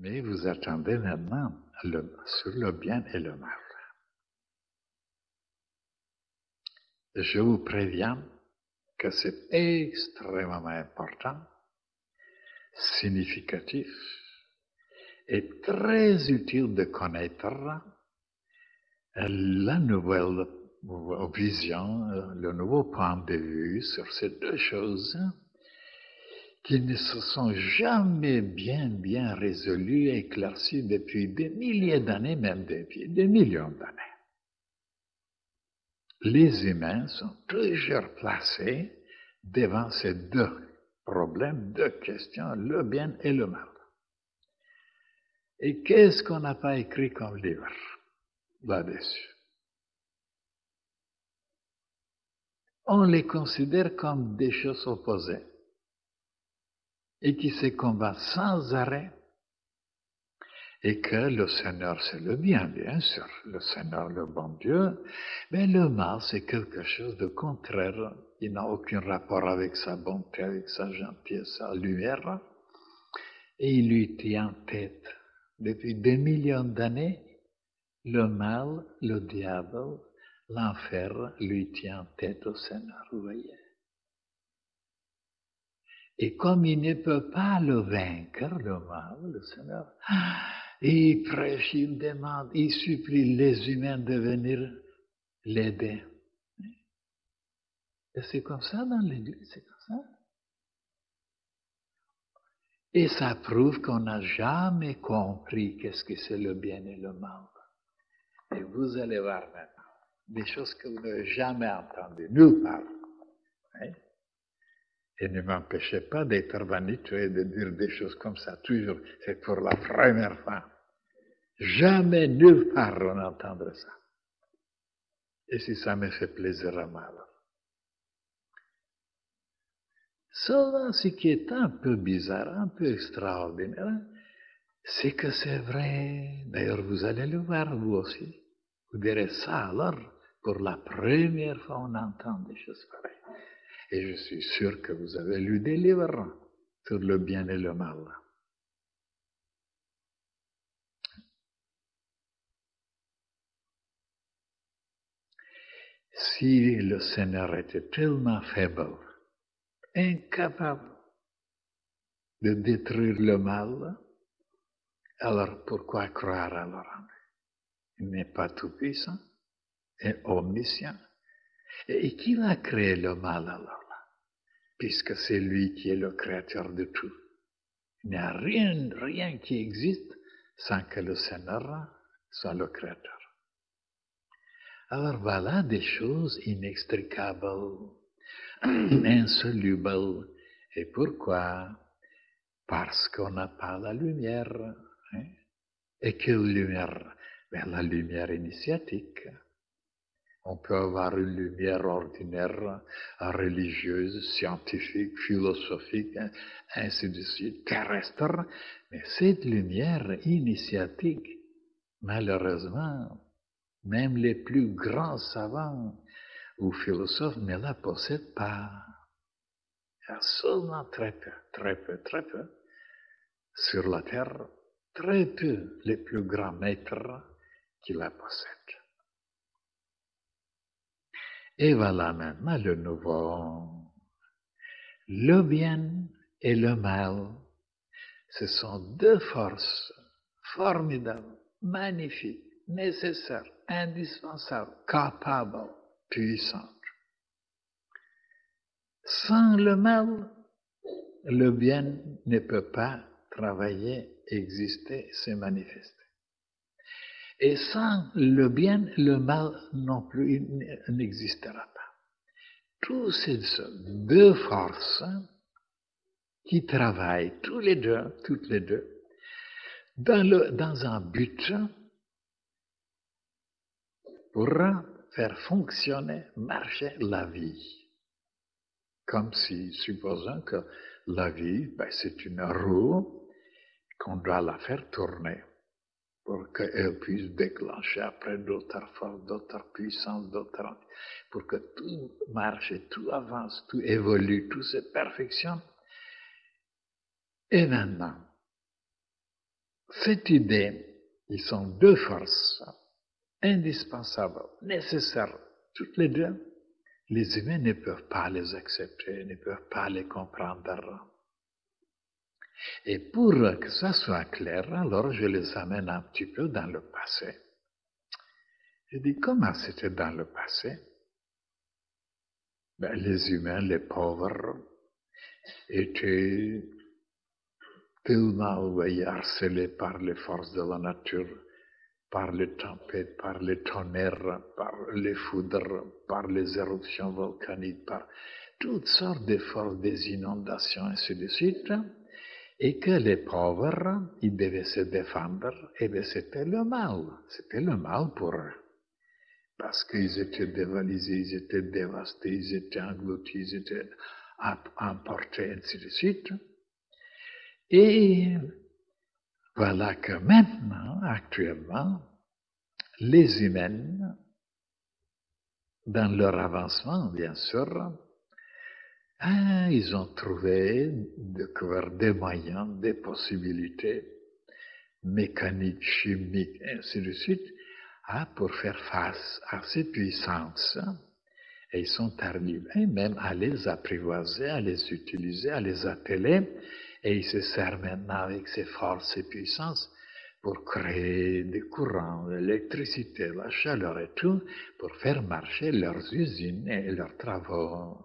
Mais vous attendez maintenant sur le bien et le mal. Je vous préviens que c'est extrêmement important, significatif et très utile de connaître la nouvelle vision, le nouveau point de vue sur ces deux choses qui ne se sont jamais bien résolues et éclaircies depuis des milliers d'années, même depuis des millions d'années. Les humains sont toujours placés devant ces deux problèmes, deux questions, le bien et le mal. Et qu'est-ce qu'on n'a pas écrit comme livre là-dessus? On les considère comme des choses opposées et qui se combattent sans arrêt, et que le Seigneur c'est le bien sûr, le Seigneur le bon Dieu, mais le mal c'est quelque chose de contraire, il n'a aucun rapport avec sa bonté, avec sa gentillesse, sa lumière, et il lui tient en tête. Depuis des millions d'années, le mal, le diable, l'enfer lui tient en tête au Seigneur, vous voyez. Et comme il ne peut pas le vaincre, le mal, le Seigneur, il prêche, il demande, il supplie les humains de venir l'aider. Et c'est comme ça dans l'Église, c'est comme ça. Et ça prouve qu'on n'a jamais compris qu'est-ce que c'est le bien et le mal. Et vous allez voir maintenant des choses que vous n'avez jamais entendues, nulle part. Hein? Et ne m'empêchez pas d'être vaniteux et de dire des choses comme ça, toujours. C'est pour la première fois. Jamais nulle part on entendra ça. Et si ça me fait plaisir à moi alors. Seulement, ce qui est un peu bizarre, un peu extraordinaire, c'est que c'est vrai. D'ailleurs, vous allez le voir, vous aussi. Vous direz ça alors, pour la première fois, on entend des choses pareilles. Et je suis sûr que vous avez lu des livres sur le bien et le mal. Si le Seigneur était tellement faible, incapable de détruire le mal, alors pourquoi croire alors en lui? Il n'est pas tout-puissant et omniscient. Et qui a créé le mal alors là? Puisque c'est lui qui est le créateur de tout. Il n'y a rien qui existe sans que le Seigneur soit le créateur. Alors voilà des choses inextricables, insolubles. Et pourquoi? Parce qu'on n'a pas la lumière. Hein? Et quelle lumière? Ben, la lumière initiatique. On peut avoir une lumière ordinaire, religieuse, scientifique, philosophique, ainsi de suite, terrestre, mais cette lumière initiatique, malheureusement, même les plus grands savants ou philosophes ne la possèdent pas. Il y a seulement très peu, sur la terre, très peu les plus grands maîtres qui la possèdent. Et voilà maintenant le nouveau. Le bien et le mal, ce sont deux forces formidables, magnifiques, nécessaires, indispensables, capables, puissantes. Sans le mal, le bien ne peut pas travailler, exister, se manifester. Et sans le bien, le mal non plus n'existera pas. Toutes ces deux forces qui travaillent toutes les deux, dans un but pour faire fonctionner, marcher la vie. Comme si, supposons que la vie, c'est une roue qu'on doit la faire tourner pour qu'elle puisse déclencher après d'autres forces, d'autres puissances, pour que tout marche, tout avance, tout évolue, tout se perfectionne. Et maintenant, cette idée, ils sont deux forces indispensables, nécessaires, toutes les deux. Les humains ne peuvent pas les accepter, ne peuvent pas les comprendre. Et pour que ça soit clair, alors je les amène un petit peu dans le passé. Je dis, comment c'était dans le passé? Ben, les humains, les pauvres, étaient tellement harcelés par les forces de la nature, par les tempêtes, par les tonnerres, par les foudres, par les éruptions volcaniques, par toutes sortes de forces, des inondations, ainsi de suite, et que les pauvres, ils devaient se défendre, et bien c'était le mal pour eux. Parce qu'ils étaient dévalisés, ils étaient dévastés, ils étaient engloutis, ils étaient emportés, ainsi de suite. Et voilà que maintenant, actuellement, les humains, dans leur avancement, bien sûr, ils ont découvert des moyens, des possibilités mécaniques, chimiques, ainsi de suite, pour faire face à ces puissances. Et ils sont arrivés même à les apprivoiser, à les utiliser, à les appeler, et ils se servent maintenant avec ces forces et puissances pour créer des courants, l'électricité, la chaleur et tout, pour faire marcher leurs usines et leurs travaux.